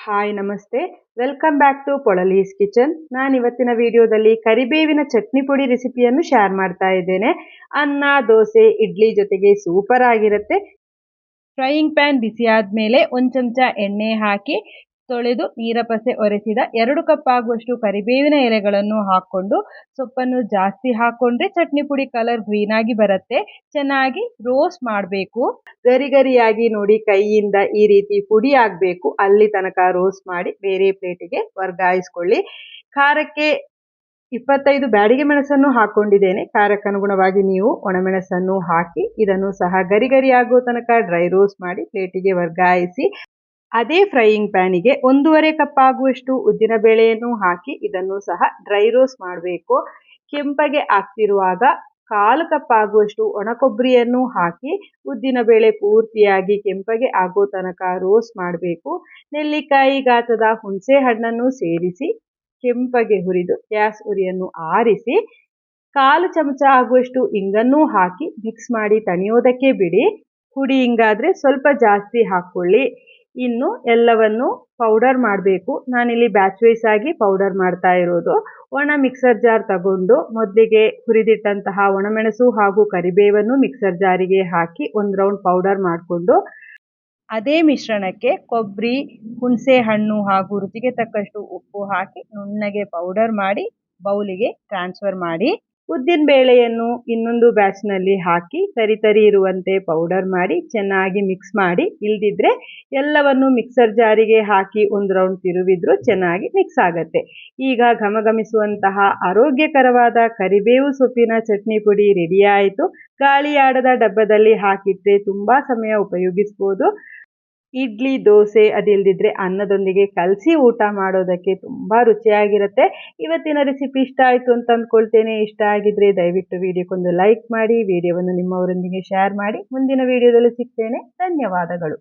Hi ನಮಸ್ತೆ, welcome back to ಪೊಳಲೀಸ್ kitchen. ನಾನು ಇವತ್ತಿನ ವಿಡಿಯೋದಲ್ಲಿ ಕರಿಬೇವಿನ ಚಟ್ನಿ ಪುಡಿ ರೆಸಿಪಿಯನ್ನು ಶೇರ್ ಮಾಡ್ತಾ ಇದ್ದೇನೆ. ಅನ್ನ, ದೋಸೆ, ಇಡ್ಲಿ ಜೊತೆಗೆ ಸೂಪರ್ ಆಗಿರುತ್ತೆ. ಫ್ರೈಯಿಂಗ್ ಪ್ಯಾನ್ ಬಿಸಿ ಆದಮೇಲೆ ಒಂದು ಚಮಚ ಎಣ್ಣೆ ಹಾಕಿ ತೊಳೆದು ನೀರಪಸೆ ಒರೆಸಿದ 2 ಕಪ್ ಆಗುವಷ್ಟು ಕರಿಬೇವಿನ ಎಲೆಗಳನ್ನು ಹಾಕ್ಕೊಂಡು ಸೊಪ್ಪನ್ನು ಜಾಸ್ತಿ ಹಾಕ್ಕೊಂಡ್ರೆ ಚಟ್ನಿ ಪುಡಿ ಕಲರ್ ಗ್ರೀನ್ ಆಗಿ ಬರುತ್ತೆ. ಚೆನ್ನಾಗಿ ರೋಸ್ಟ್ ಮಾಡಬೇಕು. ಗರಿ ಗರಿಯಾಗಿ ನೋಡಿ ಕೈಯಿಂದ ಈ ರೀತಿ ಪುಡಿ ಆಗಬೇಕು. ಅಲ್ಲಿ ತನಕ ರೋಸ್ಟ್ ಮಾಡಿ ಬೇರೆ ಪ್ಲೇಟಿಗೆ ವರ್ಗಾಯಿಸ್ಕೊಳ್ಳಿ. ಖಾರಕ್ಕೆ 25 ಬ್ಯಾಡಿಗೆ ಮೆಣಸನ್ನು ಹಾಕೊಂಡಿದ್ದೇನೆ. ಖಾರಕ್ಕೆ ಅನುಗುಣವಾಗಿ ನೀವು ಒಣಮೆಣಸನ್ನು ಹಾಕಿ ಇದನ್ನು ಸಹ ಗರಿ ಗರಿ ಆಗೋ ತನಕ ಡ್ರೈ ರೋಸ್ಟ್ ಮಾಡಿ ಪ್ಲೇಟಿಗೆ ವರ್ಗಾಯಿಸಿ. ಅದೇ ಫ್ರೈಯಿಂಗ್ ಪ್ಯಾನಿಗೆ 1.5 ಕಪ್ ಆಗುವಷ್ಟು ಉದ್ದಿನ ಬೇಳೆಯನ್ನು ಹಾಕಿ ಇದನ್ನು ಸಹ ಡ್ರೈ ರೋಸ್ಟ್ ಮಾಡಬೇಕು. ಕೆಂಪಗೆ ಆಗ್ತಿರುವಾಗ 1/4 ಕಪ್ ಆಗುವಷ್ಟು ಒಣ ಕೊಬ್ಬರಿಯನ್ನು ಹಾಕಿ ಉದ್ದಿನ ಬೇಳೆ ಪೂರ್ತಿಯಾಗಿ ಕೆಂಪಗೆ ಆಗೋ ತನಕ ರೋಸ್ಟ್ ಮಾಡಬೇಕು. ನೆಲ್ಲಿಕಾಯಿ ಗಾತ್ರದ ಹುಣಸೆ ಹಣ್ಣನ್ನು ಸೇರಿಸಿ ಕೆಂಪಗೆ ಹುರಿದು ಗ್ಯಾಸ್ ಉರಿಯನ್ನು ಆರಿಸಿ 1/4 ಚಮಚ ಆಗುವಷ್ಟು ಇಂಗನ್ನು ಹಾಕಿ ಮಿಕ್ಸ್ ಮಾಡಿ ತಣಿಯೋದಕ್ಕೆ ಬಿಡಿ. ಹುಡಿ ಇಂಗಾದರೆ ಸ್ವಲ್ಪ ಜಾಸ್ತಿ ಹಾಕ್ಕೊಳ್ಳಿ. ಇನ್ನು ಎಲ್ಲವನ್ನು ಪೌಡರ್ ಮಾಡಬೇಕು. ನಾನಿಲ್ಲಿ ಬ್ಯಾಚ್ ವೈಸ್ ಆಗಿ ಪೌಡರ್ ಮಾಡ್ತಾ ಇರೋದು. ಒಣ ಮಿಕ್ಸರ್ ಜಾರ್ ತಗೊಂಡು ಮೊದಲಿಗೆ ಹುರಿದಿಟ್ಟಂತಹ ಒಣಮೆಣಸು ಹಾಗೂ ಕರಿಬೇವನ್ನು ಮಿಕ್ಸರ್ ಜಾರಿಗೆ ಹಾಕಿ ಒಂದು ರೌಂಡ್ ಪೌಡರ್ ಮಾಡಿಕೊಂಡು ಅದೇ ಮಿಶ್ರಣಕ್ಕೆ ಕೊಬ್ಬರಿ, ಹುಣಸೆ ಹಣ್ಣು ಹಾಗೂ ರುಚಿಗೆ ತಕ್ಕಷ್ಟು ಉಪ್ಪು ಹಾಕಿ ನುಣ್ಣಗೆ ಪೌಡರ್ ಮಾಡಿ ಬೌಲಿಗೆ ಟ್ರಾನ್ಸ್ಫರ್ ಮಾಡಿ. ಉದ್ದಿನ ಬೇಳೆಯನ್ನು ಇನ್ನೊಂದು ಬ್ಯಾಚ್ನಲ್ಲಿ ಹಾಕಿ ತರಿ ಇರುವಂತೆ ಪೌಡರ್ ಮಾಡಿ ಚೆನ್ನಾಗಿ ಮಿಕ್ಸ್ ಮಾಡಿ. ಇಲ್ದಿದ್ರೆ ಎಲ್ಲವನ್ನು ಮಿಕ್ಸರ್ ಜಾರಿಗೆ ಹಾಕಿ ಒಂದು ರೌಂಡ್ ತಿರುವಿದ್ರೂ ಚೆನ್ನಾಗಿ ಮಿಕ್ಸ್ ಆಗುತ್ತೆ. ಈಗ ಘಮಘಮಿಸುವಂತಹ ಆರೋಗ್ಯಕರವಾದ ಕರಿಬೇವು ಸೊಪ್ಪಿನ ಚಟ್ನಿ ಪುಡಿ ರೆಡಿ ಆಯಿತು. ಗಾಳಿಯಾಡದ ಡಬ್ಬದಲ್ಲಿ ಹಾಕಿಟ್ರೆ ತುಂಬಾ ಸಮಯ ಉಪಯೋಗಿಸ್ಬೋದು. ಇಡ್ಲಿ, ದೋಸೆ ಅದಿಲ್ದಿದ್ರೆ ಅನ್ನದೊಂದಿಗೆ ಕಲಸಿ ಊಟ ಮಾಡೋದಕ್ಕೆ ತುಂಬ ರುಚಿಯಾಗಿರುತ್ತೆ. ಇವತ್ತಿನ ರೆಸಿಪಿ ಇಷ್ಟ ಆಯಿತು ಅಂತ ಅಂದ್ಕೊಳ್ತೇನೆ. ಇಷ್ಟ ಆಗಿದ್ರೆ ದಯವಿಟ್ಟು ವಿಡಿಯೋಕ್ಕೊಂದು ಲೈಕ್ ಮಾಡಿ, ವಿಡಿಯೋವನ್ನು ನಿಮ್ಮವರೊಂದಿಗೆ ಶೇರ್ ಮಾಡಿ. ಮುಂದಿನ ವಿಡಿಯೋದಲ್ಲಿ ಸಿಗ್ತೇನೆ. ಧನ್ಯವಾದಗಳು.